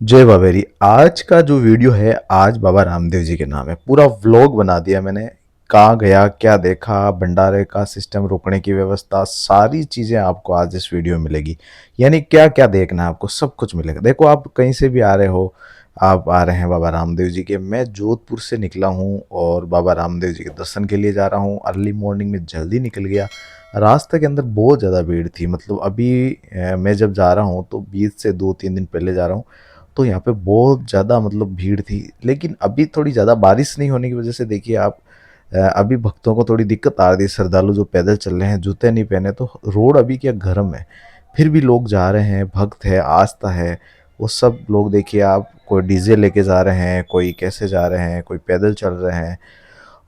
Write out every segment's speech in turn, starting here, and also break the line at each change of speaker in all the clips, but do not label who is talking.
जय बाबेरी। आज का जो वीडियो है आज बाबा रामदेव जी के नाम है। पूरा व्लॉग बना दिया मैंने। कहाँ गया, क्या देखा, भंडारे का सिस्टम, रुकने की व्यवस्था, सारी चीज़ें आपको आज इस वीडियो में मिलेगी। यानी क्या क्या देखना है आपको, सब कुछ मिलेगा। देखो, आप कहीं से भी आ रहे हो, आप आ रहे हैं बाबा रामदेव जी के। मैं जोधपुर से निकला हूँ और बाबा रामदेव जी के दर्शन के लिए जा रहा हूँ। अर्ली मॉर्निंग में जल्दी निकल गया। रास्ते के अंदर बहुत ज़्यादा भीड़ थी। मतलब अभी मैं जब जा रहा हूँ तो 20 से 2-3 दिन पहले जा रहा हूँ, तो यहाँ पे बहुत ज़्यादा मतलब भीड़ थी। लेकिन अभी थोड़ी ज़्यादा बारिश नहीं होने की वजह से देखिए आप, अभी भक्तों को थोड़ी दिक्कत आ रही है। श्रद्धालु जो पैदल चल रहे हैं, जूते नहीं पहने, तो रोड अभी क्या गर्म है, फिर भी लोग जा रहे हैं। भक्त है, आस्था है, वो सब लोग देखिए आप, कोई डीजे लेके जा रहे हैं, कोई कैसे जा रहे हैं, कोई पैदल चल रहे हैं।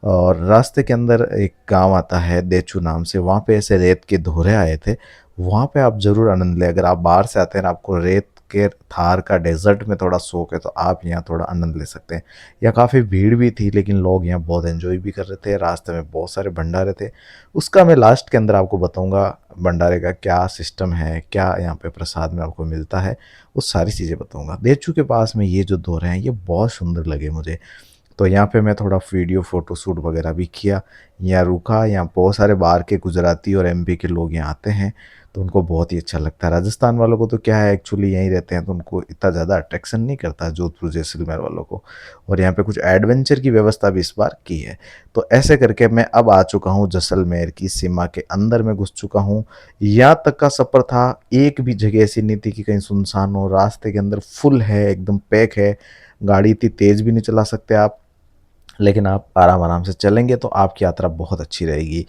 और रास्ते के अंदर एक गांव आता है देचू नाम से, वहाँ पे ऐसे रेत के धोरे आए थे। वहाँ पे आप ज़रूर आनंद लें। अगर आप बाहर से आते हैं ना, आपको रेत के थार का डेजर्ट में थोड़ा शौक है, तो आप यहाँ थोड़ा आनंद ले सकते हैं। यहाँ काफ़ी भीड़ भी थी, लेकिन लोग यहाँ बहुत एंजॉय भी कर रहे थे। रास्ते में बहुत सारे भंडारे थे, उसका मैं लास्ट के अंदर आपको बताऊँगा। भंडारे का क्या सिस्टम है, क्या यहाँ पे प्रसाद में आपको मिलता है, वो सारी चीज़ें बताऊँगा। देचू के पास में ये जो धोरे हैं, ये बहुत सुंदर लगे मुझे। तो यहाँ पे मैं थोड़ा वीडियो फ़ोटो शूट वगैरह भी किया। यहाँ रुका, यहाँ बहुत सारे बाहर के गुजराती और एमपी के लोग यहाँ आते हैं, तो उनको बहुत ही अच्छा लगता है। राजस्थान वालों को तो क्या है, एक्चुअली यहीं रहते हैं, तो उनको इतना ज़्यादा अट्रैक्शन नहीं करता जोधपुर जैसलमेर वालों को। और यहाँ पे कुछ एडवेंचर की व्यवस्था भी इस बार की है। तो ऐसे करके मैं अब आ चुका हूँ जैसलमेर की सीमा के अंदर में घुस चुका हूँ। यहाँ तक का सफ़र था, एक भी जगह ऐसी नहीं थी कि कहीं सुनसान हो। रास्ते के अंदर फुल है, एकदम पैक है। गाड़ी इतनी तेज़ भी नहीं चला सकते आप, लेकिन आप आराम आराम से चलेंगे तो आपकी यात्रा बहुत अच्छी रहेगी।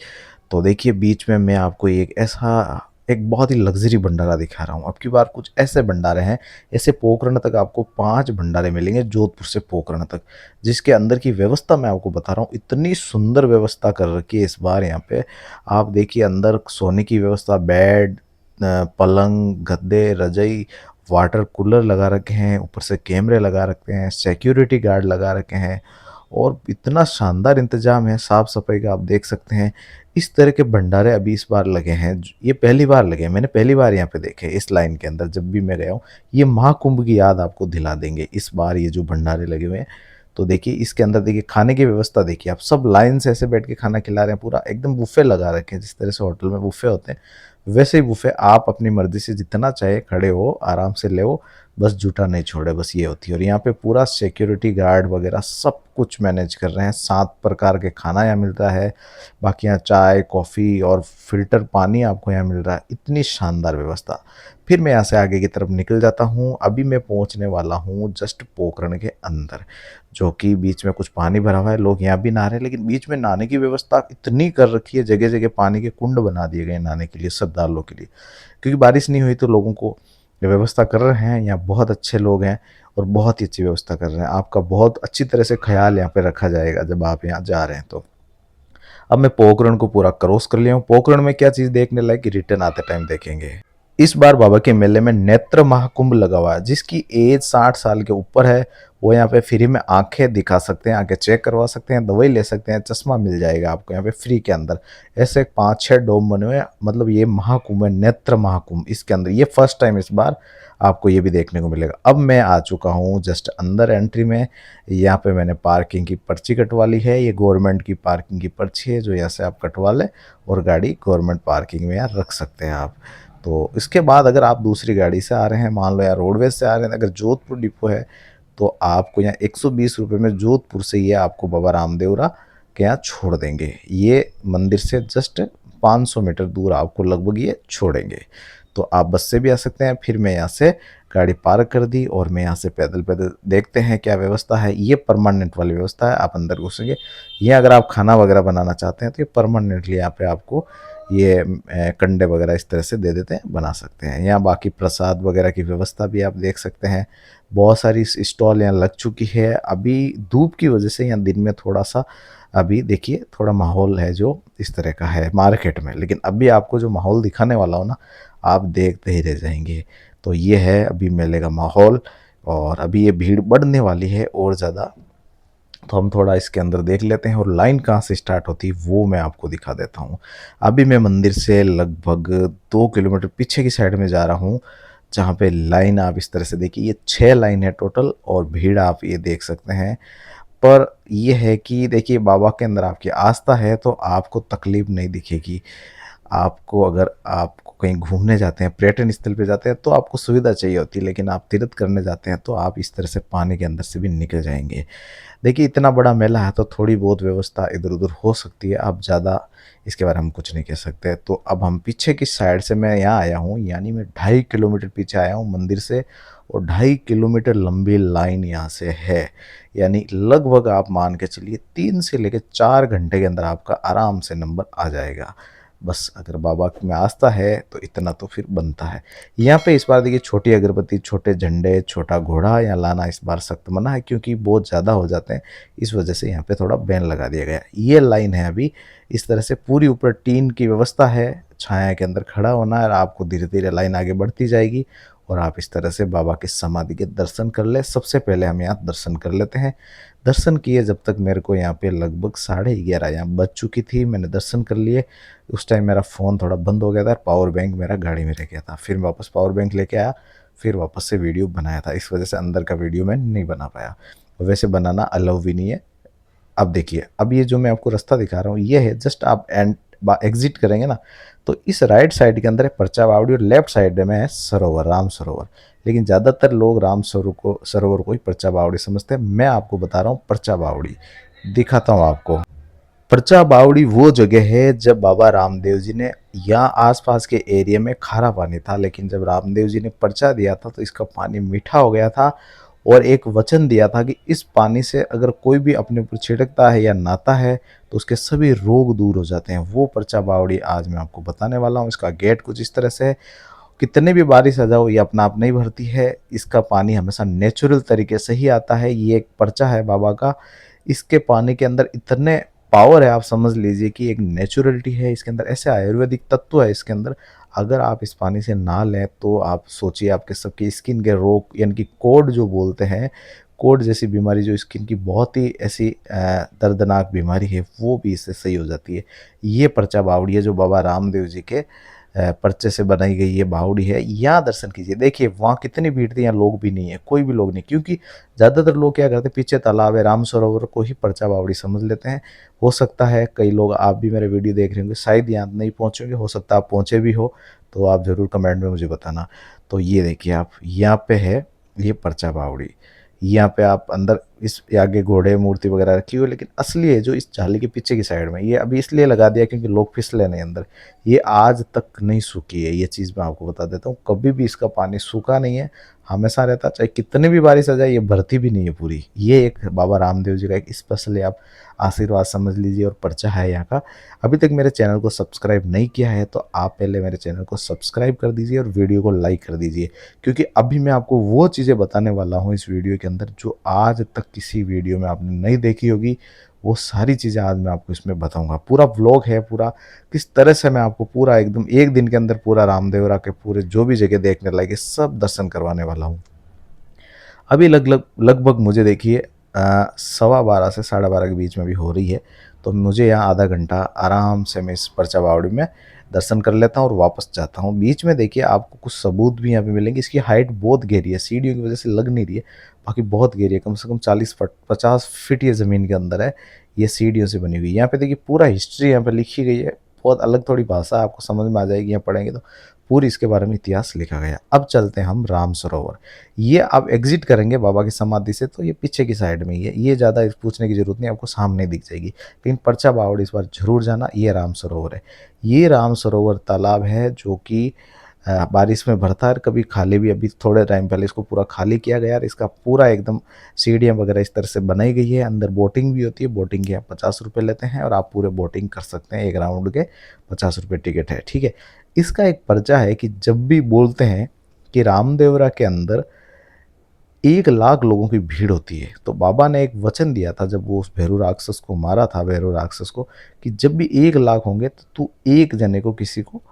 तो देखिए, बीच में मैं आपको एक बहुत ही लग्जरी भंडारा दिखा रहा हूँ। अब की बार कुछ ऐसे भंडारे हैं, ऐसे पोखरण तक आपको 5 भंडारे मिलेंगे जोधपुर से पोखरण तक, जिसके अंदर की व्यवस्था मैं आपको बता रहा हूँ। इतनी सुंदर व्यवस्था कर रखी है इस बार यहाँ पे। आप देखिए, अंदर सोने की व्यवस्था, बेड, पलंग, गद्दे, रजाई, वाटर कूलर लगा रखे हैं, ऊपर से कैमरे लगा रखे हैं, सिक्योरिटी गार्ड लगा रखे हैं, और इतना शानदार इंतजाम है साफ सफाई का, आप देख सकते हैं। इस तरह के भंडारे अभी इस बार लगे हैं, ये पहली बार लगे हैं। मैंने पहली बार यहाँ पे देखे इस लाइन के अंदर, जब भी मैं गया हूँ। ये महाकुंभ की याद आपको दिला देंगे इस बार ये जो भंडारे लगे हुए हैं। तो देखिए, इसके अंदर देखिए खाने की व्यवस्था देखिए, आप सब लाइन से ऐसे बैठ के खाना खिला रहे हैं। पूरा एकदम बुफे लगा रखे हैं, जिस तरह से होटल में बुफे होते हैं वैसे ही बुफे। आप अपनी मर्जी से जितना चाहे खड़े हो, आराम से ले, बस जूठा नहीं छोड़े, बस ये होती है। और यहाँ पे पूरा सिक्योरिटी गार्ड वगैरह सब कुछ मैनेज कर रहे हैं। 7 प्रकार के खाना यहाँ मिलता है। बाकी यहाँ चाय, कॉफ़ी और फिल्टर पानी आपको यहाँ मिल रहा है। इतनी शानदार व्यवस्था। फिर मैं यहाँ से आगे की तरफ निकल जाता हूँ। अभी मैं पहुँचने वाला हूँ जस्ट पोखरण के अंदर, जो कि बीच में कुछ पानी भरा हुआ है। लोग यहाँ भी नहा रहे हैं, लेकिन बीच में नहाने की व्यवस्था इतनी कर रखी है, जगह जगह पानी के कुंड बना दिए गए नहाने के लिए, श्रद्धालुओं के लिए। क्योंकि बारिश नहीं हुई तो लोगों को ये व्यवस्था कर रहे हैं। यहाँ बहुत अच्छे लोग हैं और बहुत ही अच्छी व्यवस्था कर रहे हैं। आपका बहुत अच्छी तरह से ख्याल यहाँ पे रखा जाएगा जब आप यहाँ जा रहे हैं। तो अब मैं पोखरण को पूरा क्रॉस कर लिया हूँ। पोखरण में क्या चीज़ देखने लायक, रिटर्न आते टाइम देखेंगे। इस बार बाबा के मेले में नेत्र महाकुंभ लगा हुआ है। जिसकी एज 60 साल के ऊपर है, वो यहाँ पे फ्री में आंखें दिखा सकते हैं, आंखें चेक करवा सकते हैं, दवाई ले सकते हैं, चश्मा मिल जाएगा आपको यहाँ पे फ्री के अंदर। ऐसे 5-6 डोम बने हुए हैं। मतलब ये महाकुंभ है, नेत्र महाकुंभ, इसके अंदर ये फर्स्ट टाइम इस बार आपको ये भी देखने को मिलेगा। अब मैं आ चुका हूँ जस्ट अंदर एंट्री में। यहाँ पे मैंने पार्किंग की पर्ची कटवा ली है। ये गवर्नमेंट की पार्किंग की पर्ची है, जो यहाँ से आप कटवा लें और गाड़ी गवर्नमेंट पार्किंग में यहाँ रख सकते हैं आप। तो इसके बाद अगर आप दूसरी गाड़ी से आ रहे हैं, मान लो या रोडवेज से आ रहे हैं, अगर जोधपुर डिपो है, तो आपको यहाँ 120 रुपये में जोधपुर से ये आपको बाबा रामदेवरा के यहाँ छोड़ देंगे। ये मंदिर से जस्ट 500 मीटर दूर आपको लगभग ये छोड़ेंगे। तो आप बस से भी आ सकते हैं। फिर मैं यहाँ से गाड़ी पार्क कर दी और मैं यहाँ से पैदल पैदल देखते हैं क्या व्यवस्था है। ये परमानेंट वाली व्यवस्था है, आप अंदर घुसेंगे। ये अगर आप खाना वगैरह बनाना चाहते हैं तो ये परमानेंटली यहाँ पे आपको ये कंडे वगैरह इस तरह से दे देते हैं, बना सकते हैं। यहाँ बाकी प्रसाद वगैरह की व्यवस्था भी आप देख सकते हैं। बहुत सारी स्टॉल यहाँ लग चुकी है। अभी धूप की वजह से यहाँ दिन में थोड़ा सा, अभी देखिए थोड़ा माहौल है जो इस तरह का है मार्केट में, लेकिन अभी आपको जो माहौल दिखाने वाला हो ना, आप देखते ही रह जाएंगे। तो ये है अभी मेले का माहौल, और अभी ये भीड़ बढ़ने वाली है और ज़्यादा। तो हम थोड़ा इसके अंदर देख लेते हैं, और लाइन कहाँ से स्टार्ट होती है वो मैं आपको दिखा देता हूँ। अभी मैं मंदिर से लगभग 2 किलोमीटर पीछे की साइड में जा रहा हूँ। जहाँ पे लाइन आप इस तरह से देखिए, ये 6 लाइन है टोटल और भीड़ आप ये देख सकते हैं। पर ये है कि देखिए बाबा के अंदर आपकी आस्था है तो आपको तकलीफ नहीं दिखेगी। आपको अगर आपको कहीं घूमने जाते हैं, पर्यटन स्थल पे जाते हैं तो आपको सुविधा चाहिए होती है, लेकिन आप तीर्थ करने जाते हैं तो आप इस तरह से पानी के अंदर से भी निकल जाएँगे। देखिए इतना बड़ा मेला है तो थोड़ी बहुत व्यवस्था इधर-उधर हो सकती है, अब ज़्यादा इसके बारे में हम कुछ नहीं कह सकते। तो अब हम पीछे की साइड से मैं यहाँ आया हूँ, यानी मैं 2.5 किलोमीटर पीछे आया हूँ मंदिर से और 2.5 किलोमीटर लंबी लाइन यहाँ से है। यानी लगभग आप मान के चलिए 3 से लेके 4 घंटे के अंदर आपका आराम से नंबर आ जाएगा। बस अगर बाबा में आस्था है तो इतना तो फिर बनता है। यहाँ पे इस बार देखिए छोटी अगरबत्ती, छोटे झंडे, छोटा घोड़ा यहाँ लाना इस बार सख्त मना है, क्योंकि बहुत ज़्यादा हो जाते हैं। इस वजह से यहाँ पे थोड़ा बैन लगा दिया गया। ये लाइन है अभी इस तरह से पूरी ऊपर टीन की व्यवस्था है, छाया के अंदर खड़ा होना है और आपको धीरे-धीरे लाइन आगे बढ़ती जाएगी और आप इस तरह से बाबा की समाधि के दर्शन कर लें। सबसे पहले हम यहाँ दर्शन कर लेते हैं। दर्शन किए जब तक मेरे को यहाँ पे लगभग 11:30 यहाँ बज चुकी थी, मैंने दर्शन कर लिए। उस टाइम मेरा फ़ोन थोड़ा बंद हो गया था, पावर बैंक मेरा गाड़ी में रह गया था। फिर मैं वापस पावर बैंक लेके आया, फिर वापस से वीडियो बनाया था। इस वजह से अंदर का वीडियो मैं नहीं बना पाया। वैसे बनाना अलाउ भी नहीं है। अब देखिए, अब ये जो मैं आपको रास्ता दिखा रहा हूँ, ये है जस्ट आप एग्ज़िट करेंगे ना, तो इस राइट साइड के अंदर है पर्चा बावड़ी और लेफ्ट साइड में है सरोवर, राम सरोवर। लेकिन ज़्यादातर लोग राम सरोवर को ही पर्चा बावड़ी समझते हैं। मैं आपको बता रहा हूँ पर्चा बावड़ी, दिखाता हूँ आपको। पर्चा बावड़ी वो जगह है जब बाबा रामदेव जी ने, यहाँ आसपास के एरिया में खारा पानी था, लेकिन जब रामदेव जी ने पर्चा दिया था तो इसका पानी मीठा हो गया था और एक वचन दिया था कि इस पानी से अगर कोई भी अपने ऊपर छिड़कता है या नहाता है तो उसके सभी रोग दूर हो जाते हैं। वो पर्चा बावड़ी आज मैं आपको बताने वाला हूँ। इसका गेट कुछ इस तरह से है। कितने भी बारिश आ जाओ ये अपना आप नहीं भरती है, इसका पानी हमेशा नेचुरल तरीके से ही आता है। ये एक पर्चा है बाबा का। इसके पानी के अंदर इतने पावर है, आप समझ लीजिए कि एक नेचुरलिटी है इसके अंदर, ऐसे आयुर्वेदिक तत्व है इसके अंदर। अगर आप इस पानी से नहा लें तो आप सोचिए आपके सबकी स्किन के रोग, यानी कि कोढ़ जो बोलते हैं, कोढ़ जैसी बीमारी जो स्किन की बहुत ही ऐसी दर्दनाक बीमारी है, वो भी इससे सही हो जाती है। ये पर्चा बावड़ी है जो बाबा रामदेव जी के पर्चे से बनाई गई ये बावड़ी है। यहाँ दर्शन कीजिए, देखिए वहाँ कितनी भीड़ थी, यहाँ लोग भी नहीं है, कोई भी लोग नहीं, क्योंकि ज़्यादातर लोग क्या करते हैं, पीछे तालाब है, राम सरोवर को ही पर्चा बावड़ी समझ लेते हैं। हो सकता है कई लोग, आप भी मेरे वीडियो देख रहे होंगे, शायद यहाँ नहीं पहुँचेंगे, हो सकता है आप पहुँचे भी हो, तो आप ज़रूर कमेंट में मुझे बताना। तो ये देखिए आप, यहाँ पे है ये पर्चा बावड़ी। यहाँ पे आप अंदर इस आगे घोड़े मूर्ति वगैरह रखी हुई है, लेकिन असली है जो इस जाली के पीछे की साइड में, ये अभी इसलिए लगा दिया क्योंकि लोग फिसले नहीं अंदर। ये आज तक नहीं सूखी है, ये चीज़ मैं आपको बता देता हूँ। कभी भी इसका पानी सूखा नहीं है, हमेशा रहता, चाहे कितने भी बारिश आ जाए ये भरती भी नहीं है पूरी। ये एक बाबा रामदेव जी का एक स्पेशली आप आशीर्वाद समझ लीजिए और पर्चा है यहाँ का। अभी तक मेरे चैनल को सब्सक्राइब नहीं किया है तो आप पहले मेरे चैनल को सब्सक्राइब कर दीजिए और वीडियो को लाइक कर दीजिए, क्योंकि अभी मैं आपको वो चीज़ें बताने वाला हूँ इस वीडियो के अंदर जो आज तक किसी वीडियो में आपने नहीं देखी होगी। वो सारी चीज़ें आज मैं आपको इसमें बताऊंगा। पूरा व्लॉग है, पूरा किस तरह से मैं आपको पूरा एकदम एक दिन के अंदर पूरा रामदेवरा के पूरे जो भी जगह देखने लायक है सब दर्शन करवाने वाला हूँ। अभी लगभग लगभग मुझे देखिए 12:15 से 12:30 के बीच में भी हो रही है, तो मुझे यहाँ आधा घंटा आराम से मैं इस पर्चा बावड़ी में दर्शन कर लेता हूँ और वापस जाता हूँ। बीच में देखिए आपको कुछ सबूत भी यहाँ पे मिलेंगे। इसकी हाइट बहुत गहरी है, सीढ़ियों की वजह से लग नहीं रही है, बाकी बहुत गहरी है, कम से कम 40 फुट 50 फीट ये ज़मीन के अंदर है। ये सीढ़ियों से बनी हुई है। यहाँ पे देखिए पूरा हिस्ट्री यहाँ पे लिखी गई है, बहुत अलग थोड़ी भाषा आपको समझ में आ जाएगी यहाँ पढ़ेंगे तो। पूरी इसके बारे में इतिहास लिखा गया। अब चलते हैं हम राम सरोवर। ये आप एग्जिट करेंगे बाबा की समाधि से तो ये पीछे की साइड में ही है, ये ज़्यादा पूछने की जरूरत नहीं, आपको सामने दिख जाएगी। लेकिन पर्चा बावड़ी इस बार जरूर जाना, ये राम सरोवर है। ये राम सरोवर तालाब है जो कि बारिश में भरता है, कभी खाली भी। अभी थोड़े टाइम पहले इसको पूरा खाली किया गया और इसका पूरा एकदम सीढ़ियाँ वगैरह इस तरह से बनाई गई है। अंदर बोटिंग भी होती है, बोटिंग के आप 50 रुपये लेते हैं और आप पूरे बोटिंग कर सकते हैं। एक राउंड के 50 रुपये टिकट है, ठीक है। इसका एक पर्चा है कि जब भी बोलते हैं कि रामदेवरा के अंदर 1 लाख लोगों की भीड़ होती है, तो बाबा ने एक वचन दिया था जब वो उस भैरू राक्षस को मारा था, भैरू राक्षस को, कि जब भी 1 लाख होंगे तो तू एक जने को, किसी को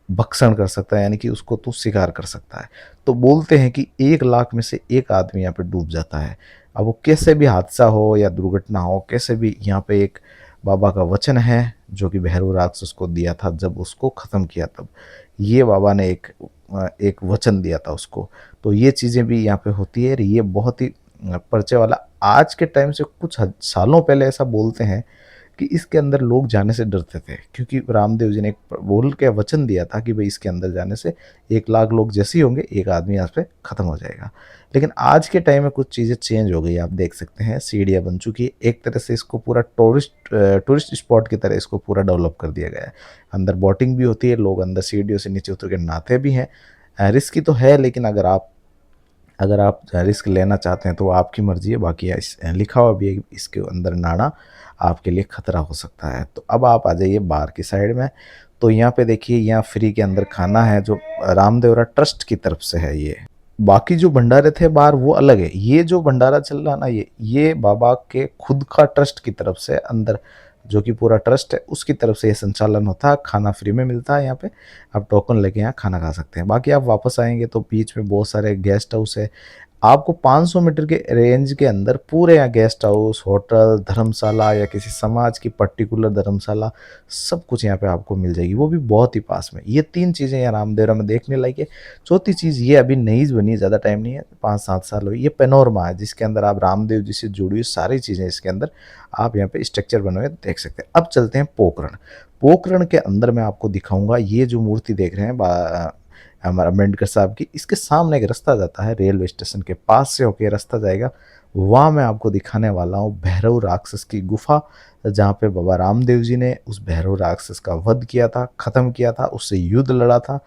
भक्षण कर सकता है, यानी कि उसको तू शिकार कर सकता है। तो बोलते हैं कि 1 लाख में से एक आदमी यहाँ पे डूब जाता है। अब वो कैसे भी हादसा हो या दुर्घटना हो, कैसे भी, यहाँ पे एक बाबा का वचन है जो कि भैरव राक्षस को दिया था जब उसको ख़त्म किया तब। ये बाबा ने एक एक वचन दिया था उसको। तो ये चीज़ें भी यहाँ पे होती है। ये बहुत ही परिचय वाला, आज के टाइम से कुछ सालों पहले ऐसा बोलते हैं कि इसके अंदर लोग जाने से डरते थे, क्योंकि रामदेव जी ने एक बोल के वचन दिया था कि भाई इसके अंदर जाने से 1 लाख लोग जैसे ही होंगे, एक आदमी यहाँ पे ख़त्म हो जाएगा। लेकिन आज के टाइम में कुछ चीज़ें चेंज हो गई, आप देख सकते हैं सीढ़ियाँ बन चुकी है, एक तरह से इसको पूरा टूरिस्ट स्पॉट की तरह इसको पूरा डेवलप कर दिया गया है। अंदर बोटिंग भी होती है, लोग अंदर सीढ़ियों से नीचे उतर के नहाते भी हैं। रिस्की तो है, लेकिन अगर आप रिस्क लेना चाहते हैं तो वो आपकी मर्ज़ी है। बाकी लिखा हुआ भी है कि इसके अंदर नहाना आपके लिए ख़तरा हो सकता है। तो अब आप आ जाइए बाहर की साइड में। तो यहाँ पे देखिए, यहाँ फ्री के अंदर खाना है जो रामदेवरा ट्रस्ट की तरफ से है ये। बाकी जो भंडारे थे बाहर वो अलग है। ये जो भंडारा चल रहा है ना, ये बाबा के खुद का ट्रस्ट की तरफ से अंदर, जो कि पूरा ट्रस्ट है उसकी तरफ से ये संचालन होता है। खाना फ्री में मिलता है यहाँ पे, आप टोकन लेके यहाँ खाना खा सकते हैं। बाकी आप वापस आएंगे तो बीच में बहुत सारे गेस्ट हाउस है। आपको 500 मीटर के रेंज के अंदर पूरे यहाँ गेस्ट हाउस, होटल, धर्मशाला या किसी समाज की पर्टिकुलर धर्मशाला, सब कुछ यहाँ पे आपको मिल जाएगी, वो भी बहुत ही पास में। ये 3 चीज़ें यहाँ रामदेवरा में देखने लायक है। चौथी चीज़ ये अभी नई बनी है, ज़्यादा टाइम नहीं है, 5-7 साल हुई। ये पैनोरमा है, जिसके अंदर आप रामदेव जी से जुड़ी हुई सारी चीज़ें इसके अंदर आप यहाँ पे स्ट्रक्चर बने हुए देख सकते हैं। अब चलते हैं पोखरण। पोखरण के अंदर मैं आपको दिखाऊंगा, ये जो मूर्ति देख रहे हैं हमारा अम्बेडकर साहब की, इसके सामने एक रास्ता जाता है, रेलवे स्टेशन के पास से होके रास्ता जाएगा। वहाँ मैं आपको दिखाने वाला हूँ भैरव राक्षस की गुफा, जहाँ पे बाबा रामदेव जी ने उस भैरव राक्षस का वध किया था, ख़त्म किया था, उससे युद्ध लड़ा था।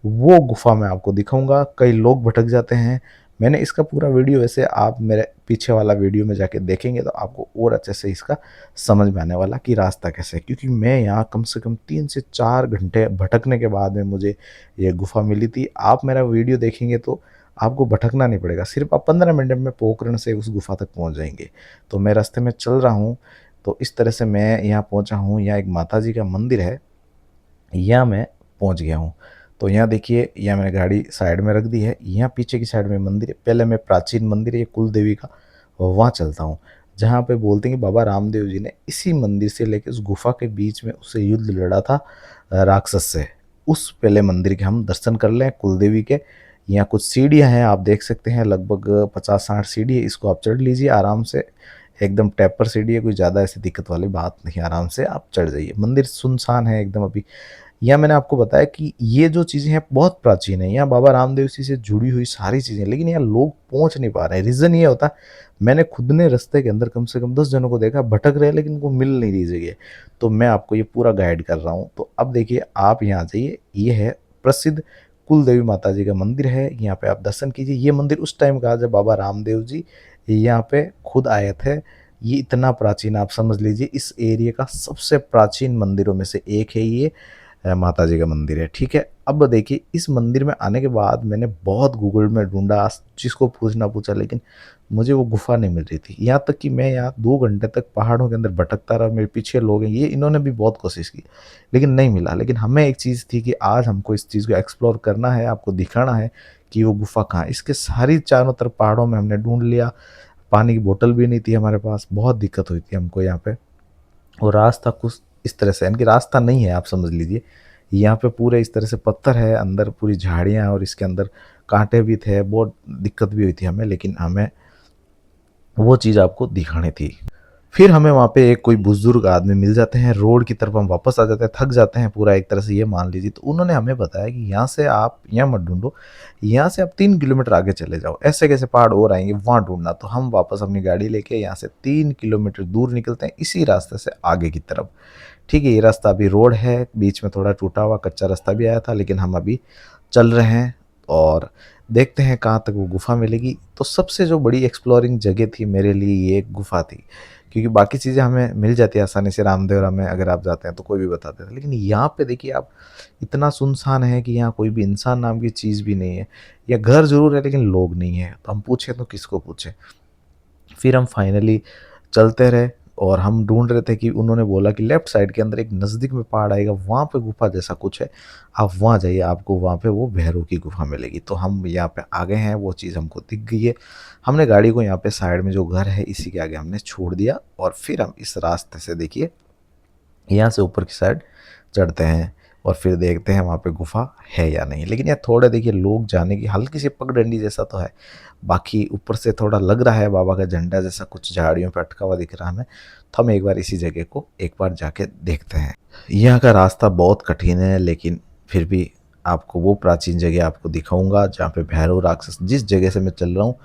वो गुफा मैं आपको दिखाऊंगा। कई लोग भटक जाते हैं, मैंने इसका पूरा वीडियो, वैसे आप मेरे पीछे वाला वीडियो में जाके देखेंगे तो आपको और अच्छे से इसका समझ में आने वाला कि रास्ता कैसे है। क्योंकि मैं यहाँ कम से कम 3 से 4 घंटे भटकने के बाद में मुझे ये गुफा मिली थी। आप मेरा वीडियो देखेंगे तो आपको भटकना नहीं पड़ेगा, सिर्फ आप 15 मिनट में पोखरण से उस गुफा तक पहुँच जाएंगे। तो मैं रास्ते में चल रहा हूँ, तो इस तरह से मैं यहाँ पहुँचा हूँ। यहाँ एक माता जी का मंदिर है, यहाँ मैं पहुँच गया हूँ। तो यहाँ देखिए, यहाँ मैंने गाड़ी साइड में रख दी है। यहाँ पीछे की साइड में मंदिर है, पहले मैं प्राचीन मंदिर है ये कुल देवी का, वहाँ चलता हूँ, जहाँ पे बोलते हैं कि बाबा रामदेव जी ने इसी मंदिर से लेकर उस गुफा के बीच में उससे युद्ध लड़ा था राक्षस से। उस पहले मंदिर के हम दर्शन कर लें, कुल देवी के। यहाँ कुछ सीढ़ियाँ हैं, आप देख सकते हैं, लगभग 50-60 सीढ़ी है। इसको आप चढ़ लीजिए आराम से, एकदम टैपर सीढ़ी है, कोई ज़्यादा ऐसी दिक्कत वाली बात नहीं, आराम से आप चढ़ जाइए। मंदिर सुनसान है एकदम अभी। यहाँ मैंने आपको बताया कि ये जो चीज़ें हैं बहुत प्राचीन है, यहाँ बाबा रामदेव जी से जुड़ी हुई सारी चीज़ें, लेकिन यहाँ लोग पहुँच नहीं पा रहे हैं। रीज़न ये होता है, मैंने खुद ने रास्ते के अंदर कम से कम 10 जनों को देखा भटक रहे हैं, लेकिन उनको मिल नहीं रही जगह। तो मैं आपको ये पूरा गाइड कर रहा हूँ। तो अब देखिए, आप यहाँ आ जाइए, ये है प्रसिद्ध कुल देवी माता जी का मंदिर है, यहाँ पे आप दर्शन कीजिए। ये मंदिर उस टाइम का जब बाबा रामदेव जी यहाँ पे खुद आए थे। ये इतना प्राचीन, आप समझ लीजिए इस एरिया का सबसे प्राचीन मंदिरों में से एक है ये, माता जी का मंदिर है, ठीक है। अब देखिए, इस मंदिर में आने के बाद मैंने बहुत गूगल में ढूंढा, जिसको पूछना पूछा, लेकिन मुझे वो गुफा नहीं मिल रही थी। यहाँ तक कि मैं यहाँ 2 घंटे तक पहाड़ों के अंदर भटकता रहा। मेरे पीछे लोग हैं, ये इन्होंने भी बहुत कोशिश की, लेकिन नहीं मिला। लेकिन हमें एक चीज़ थी कि आज हमको इस चीज़ को एक्सप्लोर करना है, आपको दिखाना है कि वो गुफा कहाँ है। इसके सारी चारों तरफ पहाड़ों में हमने ढूंढ लिया, पानी की बोतल भी नहीं थी हमारे पास, बहुत दिक्कत हुई थी हमको यहाँ पे। और रास्ता कुछ इस तरह से, यानी कि रास्ता नहीं है, आप समझ लीजिए। यहाँ पे पूरे इस तरह से पत्थर है, अंदर पूरी झाड़ियाँ हैं और इसके अंदर कांटे भी थे, बहुत दिक्कत भी हुई थी हमें, लेकिन हमें वो चीज़ आपको दिखानी थी। फिर हमें वहाँ पे एक कोई बुजुर्ग आदमी मिल जाते हैं, रोड की तरफ हम वापस आ जाते हैं, थक जाते हैं पूरा एक तरह से, ये मान लीजिए। तो उन्होंने हमें बताया कि यहाँ से आप यहाँ मत ढूंढो, यहाँ से आप 3 किलोमीटर आगे चले जाओ, ऐसे कैसे पहाड़ और आएंगे, वहाँ ढूंढना। तो हम वापस अपनी गाड़ी लेके यहाँ से 3 किलोमीटर दूर निकलते हैं, इसी रास्ते से आगे की तरफ। ठीक है, ये रास्ता अभी रोड है, बीच में थोड़ा टूटा हुआ कच्चा रास्ता भी आया था, लेकिन हम अभी चल रहे हैं और देखते हैं कहाँ तक वो गुफा मिलेगी। तो सबसे जो बड़ी एक्सप्लोरिंग जगह थी मेरे लिए, ये एक गुफा थी, क्योंकि बाकी चीज़ें हमें मिल जाती है आसानी से, रामदेवरा में अगर आप जाते हैं तो कोई भी बता देता है। लेकिन यहाँ पे देखिए आप, इतना सुनसान है कि यहाँ कोई भी इंसान नाम की चीज़ भी नहीं है। या घर ज़रूर है लेकिन लोग नहीं है, तो हम पूछें तो किसको पूछें। फिर हम फाइनली चलते रहे और हम ढूंढ रहे थे कि उन्होंने बोला कि लेफ्ट साइड के अंदर एक नज़दीक में पहाड़ आएगा, वहाँ पे गुफा जैसा कुछ है, आप वहाँ जाइए, आपको वहाँ पे वो भैरव की गुफा मिलेगी। तो हम यहाँ पे आ गए हैं, वो चीज़ हमको दिख गई है। हमने गाड़ी को यहाँ पे साइड में जो घर है इसी के आगे हमने छोड़ दिया और फिर हम इस रास्ते से देखिए यहाँ से ऊपर की साइड चढ़ते हैं और फिर देखते हैं वहाँ पे गुफा है या नहीं। लेकिन यार थोड़ा देखिए लोग जाने की हल्की सी पगडंडी जैसा तो है, बाकी ऊपर से थोड़ा लग रहा है बाबा का झंडा जैसा कुछ झाड़ियों पे अटका हुआ दिख रहा है हमें। तो हम एक बार इसी जगह को एक बार जाके देखते हैं। यहाँ का रास्ता बहुत कठिन है, लेकिन फिर भी आपको वो प्राचीन जगह आपको दिखाऊंगा जहाँ पे भैरव राक्षस, जिस जगह से मैं चल रहा हूँ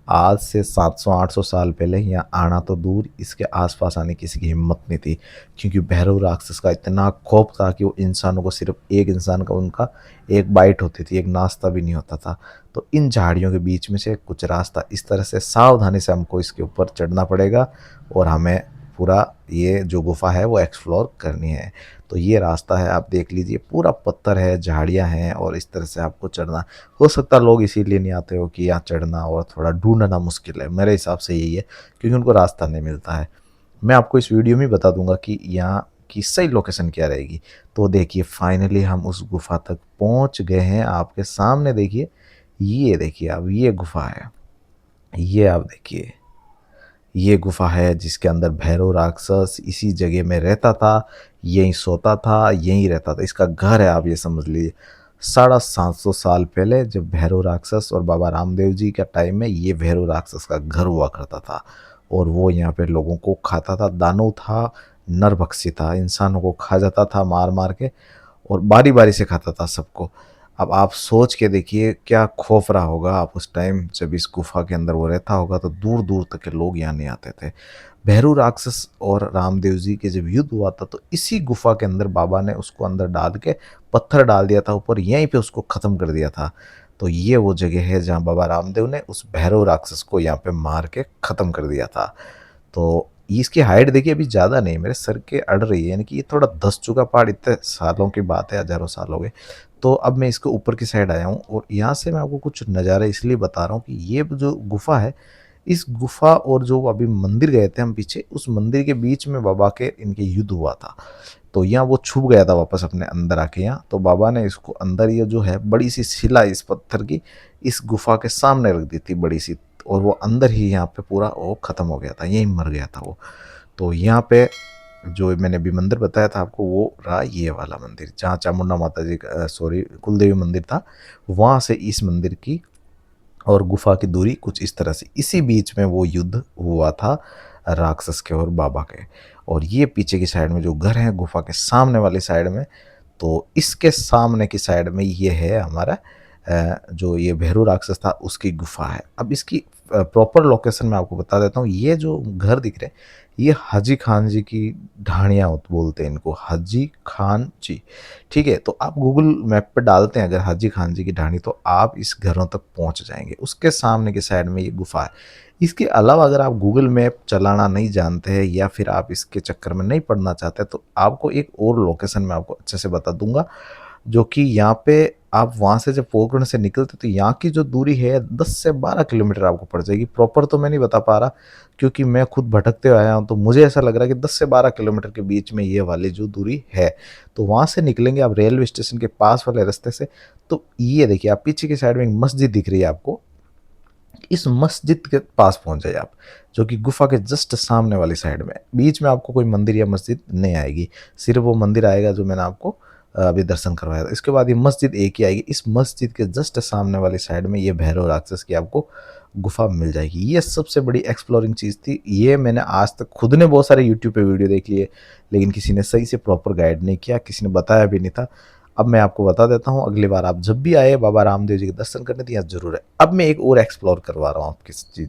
आज से 700-800 साल पहले यहाँ आना तो दूर, इसके आसपास आने की किसी की हिम्मत नहीं थी, क्योंकि भैरव राक्षस का इतना खौफ था कि वो इंसानों को, सिर्फ एक इंसान का उनका एक बाइट होती थी, एक नाश्ता भी नहीं होता था। तो इन झाड़ियों के बीच में से कुछ रास्ता इस तरह से सावधानी से हमको इसके ऊपर चढ़ना पड़ेगा और हमें पूरा ये जो गुफा है वो एक्सप्लोर करनी है। तो ये रास्ता है, आप देख लीजिए पूरा पत्थर है, झाड़ियाँ हैं और इस तरह से आपको चढ़ना। हो सकता है लोग इसीलिए नहीं आते हो कि यहाँ चढ़ना और थोड़ा ढूंढना मुश्किल है, मेरे हिसाब से यही है, क्योंकि उनको रास्ता नहीं मिलता है। मैं आपको इस वीडियो में बता दूंगा कि यहाँ की सही लोकेशन क्या रहेगी। तो देखिए फाइनली हम उस गुफा तक पहुँच गए हैं। आपके सामने देखिए, ये देखिए आप, ये गुफा है, ये आप देखिए, ये गुफा है जिसके अंदर भैरव राक्षस इसी जगह में रहता था, यहीं सोता था, यहीं रहता था, इसका घर है, आप ये समझ लीजिए। 750 साल पहले जब भैरव राक्षस और बाबा रामदेव जी का टाइम में ये भैरव राक्षस का घर हुआ करता था और वो यहाँ पे लोगों को खाता था, दानव था, नरभक्षी था, इंसानों को खा जाता था मार मार के और बारी बारी से खाता था सबको। अब आप सोच के देखिए क्या खौफ रहा होगा आप उस टाइम जब इस गुफा के अंदर वो रहता होगा, तो दूर दूर तक के लोग यहाँ नहीं आते थे। भैरू राक्षस और रामदेव जी के जब युद्ध हुआ था तो इसी गुफा के अंदर बाबा ने उसको अंदर डाल के पत्थर डाल दिया था ऊपर, यहीं पे उसको ख़त्म कर दिया था। तो ये वो जगह है जहाँ बाबा रामदेव ने उस भैरव राक्षस को यहाँ पे मार के ख़त्म कर दिया था। तो इसकी हाइट देखिए अभी ज़्यादा नहीं, मेरे सर के अड़ रही है, यानी कि ये थोड़ा धस चुका पहाड़, इतने सालों की बात है, हज़ारों साल हो गए। तो अब मैं इसके ऊपर की साइड आया हूँ और यहाँ से मैं आपको कुछ नज़ारे इसलिए बता रहा हूँ कि ये जो गुफा है, इस गुफा और जो अभी मंदिर गए थे हम पीछे, उस मंदिर के बीच में बाबा के इनके युद्ध हुआ था। तो यहाँ वो छुप गया था वापस अपने अंदर आके यहाँ, तो बाबा ने इसको अंदर, ये जो है बड़ी सी शिला इस पत्थर की इस गुफा के सामने रख दी थी बड़ी सी, और वो अंदर ही यहाँ पे पूरा वो ख़त्म हो गया था, यहीं मर गया था वो। तो यहाँ पे जो मैंने अभी मंदिर बताया था आपको, वो रहा ये वाला मंदिर जहाँ चामुंडा माता जी का, सॉरी, कुलदेवी मंदिर था। वहाँ से इस मंदिर की और गुफा की दूरी कुछ इस तरह से, इसी बीच में वो युद्ध हुआ था राक्षस के और बाबा के। और ये पीछे की साइड में जो घर है गुफा के सामने वाली साइड में, तो इसके सामने की साइड में ये है हमारा जो ये भैरू राक्षस था उसकी गुफा है। अब इसकी प्रॉपर लोकेशन मैं आपको बता देता हूँ। ये जो घर दिख रहे हैं, ये हाजी खान जी की ढाणियाँ बोलते हैं इनको, हाजी खान जी। ठीक है, तो आप गूगल मैप पे डालते हैं अगर हाजी खान जी की ढाणी, तो आप इस घरों तक पहुंच जाएंगे। उसके सामने की साइड में ये गुफा है। इसके अलावा अगर आप गूगल मैप चलाना नहीं जानते हैं या फिर आप इसके चक्कर में नहीं पड़ना चाहते, तो आपको एक और लोकेशन मैं आपको अच्छे से बता दूंगा, जो कि यहाँ पे आप वहाँ से जब पोखरण से निकलते तो यहाँ की जो दूरी है 10 से 12 किलोमीटर आपको पड़ जाएगी। प्रॉपर तो मैं नहीं बता पा रहा क्योंकि मैं खुद भटकते हुए आया हूँ, तो मुझे ऐसा लग रहा है कि 10 से 12 किलोमीटर के बीच में ये वाली जो दूरी है। तो वहाँ से निकलेंगे आप रेलवे स्टेशन के पास वाले रास्ते से। तो ये देखिए आप पीछे की साइड में एक मस्जिद दिख रही है आपको, इस मस्जिद के पास पहुंच जाइए आप, जो कि गुफा के जस्ट सामने वाली साइड में। बीच में आपको कोई मंदिर या मस्जिद नहीं आएगी, सिर्फ वो मंदिर आएगा जो मैंने आपको अभी दर्शन करवाया था। इसके बाद ये मस्जिद एक ही आएगी। इस मस्जिद के जस्ट सामने वाली साइड में ये भैरव राक्षस की आपको गुफा मिल जाएगी। ये सबसे बड़ी एक्सप्लोरिंग चीज़ थी। ये मैंने आज तक खुद ने बहुत सारे यूट्यूब पे वीडियो देख लिए, लेकिन किसी ने सही से प्रॉपर गाइड नहीं किया, किसी ने बताया भी नहीं था। अब मैं आपको बता देता हूँ, अगली बार आप जब भी आए बाबा रामदेव जी के दर्शन करने, तो यहाँ जरूर है। अब मैं एक और एक्सप्लोर करवा रहा हूँ आपकी चीज़।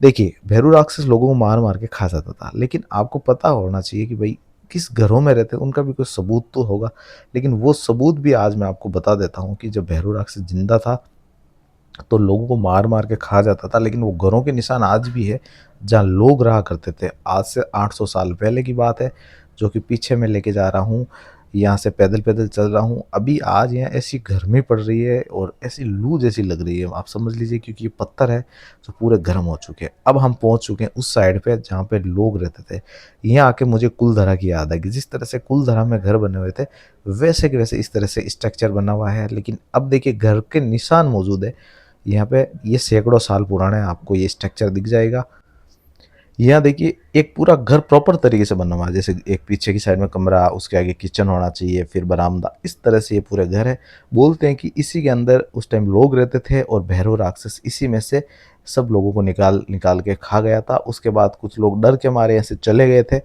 देखिए भैरू राक्षस लोगों को मार मार के खा जाता था, लेकिन आपको पता होना चाहिए कि भाई किस घरों में रहते हैं, उनका भी कोई सबूत तो होगा। लेकिन वो सबूत भी आज मैं आपको बता देता हूँ कि जब भैरू राक्षस जिंदा था तो लोगों को मार मार के खा जाता था, लेकिन वो घरों के निशान आज भी है जहाँ लोग रहा करते थे। आज से 800 साल पहले की बात है, जो कि पीछे मैं लेके जा रहा हूँ। यहाँ से पैदल पैदल चल रहा हूँ। अभी आज यहाँ ऐसी गर्मी पड़ रही है और ऐसी लू जैसी लग रही है, आप समझ लीजिए, क्योंकि ये पत्थर है जो पूरे गर्म हो चुके हैं। अब हम पहुँच चुके हैं उस साइड पे जहाँ पे लोग रहते थे। यहाँ आके मुझे कुलधरा की याद है कि जिस तरह से कुलधरा में घर बने हुए थे, वैसे के वैसे इस तरह से स्ट्रक्चर बना हुआ है। लेकिन अब देखिए घर के निशान मौजूद है यहाँ पे, ये सैकड़ों साल पुराना है, आपको ये स्ट्रक्चर दिख जाएगा। यहाँ देखिए एक पूरा घर प्रॉपर तरीके से बना हुआ है, जैसे एक पीछे की साइड में कमरा, उसके आगे किचन होना चाहिए, फिर बरामदा, इस तरह से ये पूरे घर है। बोलते हैं कि इसी के अंदर उस टाइम लोग रहते थे और भैरव राक्षस इसी में से सब लोगों को निकाल निकाल के खा गया था। उसके बाद कुछ लोग डर के मारे ऐसे चले गए थे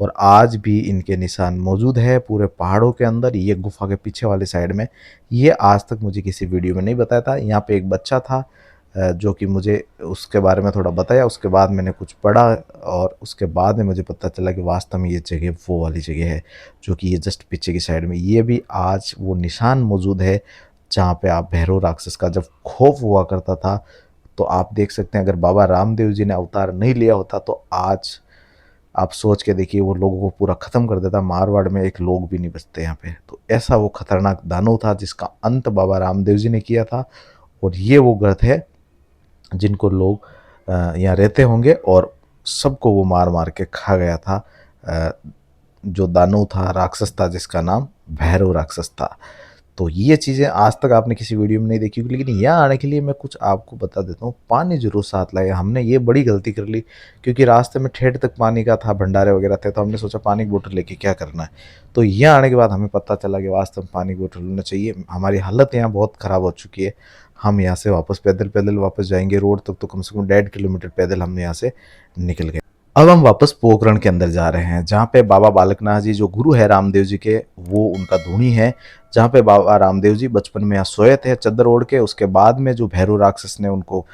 और आज भी इनके निशान मौजूद है पूरे पहाड़ों के अंदर, ये गुफा के पीछे वाली साइड में। ये आज तक मुझे किसी वीडियो में नहीं बताया था। यहाँ पे एक बच्चा था जो कि मुझे उसके बारे में थोड़ा बताया, उसके बाद मैंने कुछ पढ़ा और उसके बाद में मुझे पता चला कि वास्तव में ये जगह वो वाली जगह है जो कि ये जस्ट पीछे की साइड में, ये भी आज वो निशान मौजूद है जहाँ पे आप भैरव राक्षस का जब खौफ हुआ करता था। तो आप देख सकते हैं अगर बाबा रामदेव जी ने अवतार नहीं लिया होता तो आज आप सोच के देखिए वो लोगों को पूरा ख़त्म कर देता, मारवाड़ में एक लोग भी नहीं बचते यहाँ पे। तो ऐसा वो खतरनाक दानव था जिसका अंत बाबा रामदेव जी ने किया था। और ये वो ग्रह है जिनको लोग यहाँ रहते होंगे और सबको वो मार मार के खा गया था। अ, जो दानव था, राक्षस था, जिसका नाम भैरव राक्षस था। तो ये चीज़ें आज तक आपने किसी वीडियो में नहीं देखी होगी, लेकिन यहाँ आने के लिए मैं कुछ आपको बता देता हूँ। पानी ज़रूर साथ लाए, हमने ये बड़ी गलती कर ली क्योंकि रास्ते में ठेठ तक पानी का था, भंडारे वगैरह थे, तो हमने सोचा पानी की बोतल लेके क्या करना है। तो यहाँ आने के बाद हमें पता चला कि वास्तव में पानी की बोतल लेना चाहिए। हमारी हालत यहाँ बहुत ख़राब हो चुकी है। हम यहाँ से वापस पैदल पैदल वापस जाएंगे रोड तक, तो कम से कम 1.5 किलोमीटर पैदल हम यहाँ से निकल गए। अब हम वापस पोखरण के अंदर जा रहे हैं जहाँ पे बाबा बालकनाथ जी जो गुरु है रामदेव जी के, वो उनका धूनी है, जहाँ पे बाबा रामदेव जी बचपन में यहाँ सोए थे चद्दर ओढ़ के। उसके बाद में जो भैरव राक्षस ने उनको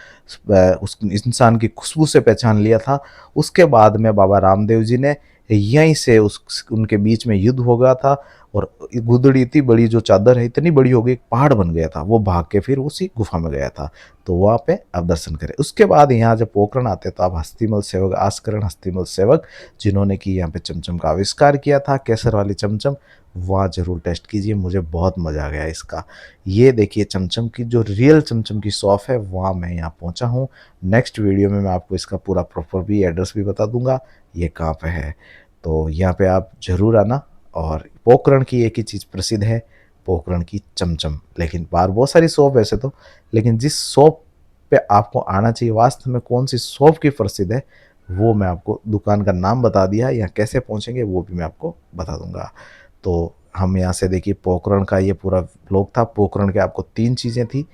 उस इंसान की खुशबू से पहचान लिया था, उसके बाद में बाबा रामदेव जी ने यहीं से उस उनके बीच में युद्ध हो गया था और गुदड़ी इतनी बड़ी जो चादर है इतनी बड़ी हो गई, एक पहाड़ बन गया था। वो भाग के फिर उसी गुफा में गया था। तो वहाँ पे आप दर्शन करें। उसके बाद यहाँ जब पोखरण आते तो आप हस्तिमल सेवक, आस्करण हस्तिमल सेवक, जिन्होंने कि यहाँ पे चमचम का आविष्कार किया था, केसर वाली चमचम, वहाँ जरूर टेस्ट कीजिए। मुझे बहुत मज़ा आ गया इसका। ये देखिए चमचम की जो रियल चमचम की शॉप है, वहाँ मैं यहाँ पहुँचा हूँ। नेक्स्ट वीडियो में मैं आपको इसका पूरा प्रॉपर भी एड्रेस भी बता दूंगा ये कहाँ पे है। तो यहाँ पे आप ज़रूर आना। और पोखरण की एक ही चीज़ प्रसिद्ध है, पोखरण की चमचम। लेकिन बाहर बहुत सारी शॉप वैसे तो, लेकिन जिस शॉप पे आपको आना चाहिए, वास्तव में कौन सी शॉप की प्रसिद्ध है, वो मैं आपको दुकान का नाम बता दिया, या कैसे पहुंचेंगे वो भी मैं आपको बता दूंगा। तो हम यहाँ से देखिए पोखरण का ये पूरा ब्लॉग था। पोखरण के आपको 3 चीज़ें थी,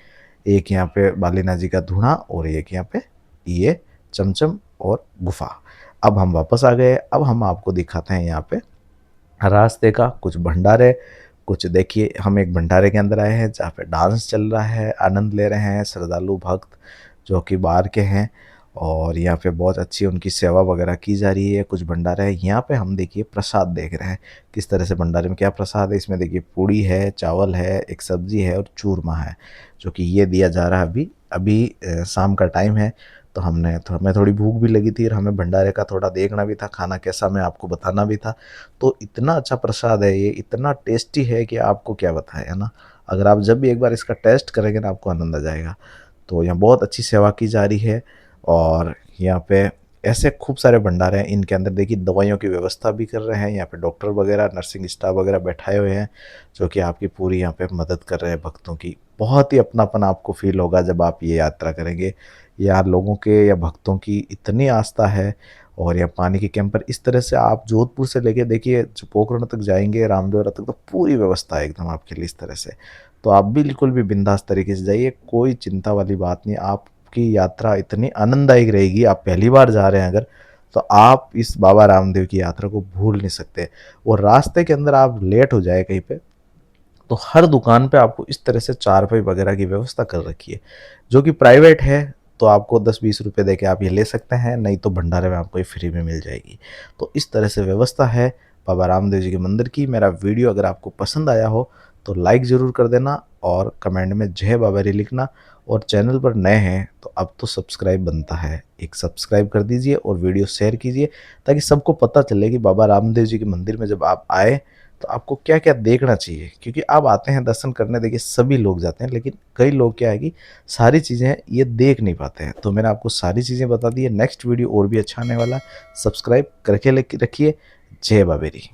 एक यहाँ पे बालीनाथ जी का धूणा और एक यहाँ पे ये चमचम और गुफा। अब हम वापस आ गए। अब हम आपको दिखाते हैं यहाँ पे रास्ते का कुछ भंडारे। कुछ देखिए, हम एक भंडारे के अंदर आए हैं जहाँ पे डांस चल रहा है, आनंद ले रहे हैं श्रद्धालु भक्त जो कि बाहर के हैं। और यहाँ पे बहुत अच्छी उनकी सेवा वगैरह की जा रही है। कुछ भंडारा है यहाँ पे, हम देखिए प्रसाद देख रहे हैं किस तरह से भंडारे में क्या प्रसाद है। इसमें देखिए पूड़ी है, चावल है, एक सब्जी है और चूरमा है, जो कि ये दिया जा रहा है। अभी अभी शाम का टाइम है, तो हमें थोड़ी भूख भी लगी थी और हमें भंडारे का थोड़ा देखना भी था, खाना कैसा मैं आपको बताना भी था। तो इतना अच्छा प्रसाद है, ये इतना टेस्टी है कि आपको क्या बताएं, है ना। अगर आप जब भी एक बार इसका टेस्ट करेंगे ना, आपको आनंद आ जाएगा। तो यहाँ बहुत अच्छी सेवा की जा रही है। और यहाँ पे ऐसे खूब सारे भंडारे हैं, इनके अंदर देखिए दवाइयों की व्यवस्था भी कर रहे हैं। यहाँ पे डॉक्टर वगैरह, नर्सिंग स्टाफ वगैरह बैठाए हुए हैं जो कि आपकी पूरी यहाँ पे मदद कर रहे हैं भक्तों की। बहुत ही अपनापन आपको फील होगा जब आप ये यात्रा करेंगे। यहाँ लोगों के या भक्तों की इतनी आस्था है। और यहाँ पानी के कैंपर इस तरह से आप जोधपुर से लेके देखिए जो पोखरण तक जाएंगे, रामदेवरा तक, तो पूरी व्यवस्था है एकदम आपके लिए इस तरह से। तो आप बिल्कुल भी बिंदास तरीके से जाइए, कोई चिंता वाली बात नहीं। आपकी यात्रा इतनी आनंददायक रहेगी। आप पहली बार जा रहे हैं अगर, तो आप इस बाबा रामदेव की यात्रा को भूल नहीं सकते। और रास्ते के अंदर आप लेट हो जाए कहीं पे, तो हर दुकान पे आपको इस तरह से चारपाई वगैरह की व्यवस्था कर रखी है, जो कि प्राइवेट है। तो आपको 10-20 रुपए दे के आप ये ले सकते हैं, नहीं तो भंडारे में आपको ये फ्री में मिल जाएगी। तो इस तरह से व्यवस्था है बाबा रामदेव जी के मंदिर की। मेरा वीडियो अगर आपको पसंद आया हो तो लाइक ज़रूर कर देना और कमेंट में जय बाबारी लिखना। और चैनल पर नए हैं तो अब तो सब्सक्राइब बनता है, एक सब्सक्राइब कर दीजिए और वीडियो शेयर कीजिए, ताकि सबको पता चले कि बाबा रामदेव जी के मंदिर में जब आप आए तो आपको क्या क्या देखना चाहिए। क्योंकि आप आते हैं दर्शन करने, देखिए सभी लोग जाते हैं, लेकिन कई लोग क्या है कि सारी चीज़ें ये देख नहीं पाते हैं। तो मैंने आपको सारी चीज़ें बता दी है। नेक्स्ट वीडियो और भी अच्छा आने वाला है। सब्सक्राइब करके रखिए। जय बाबेरी।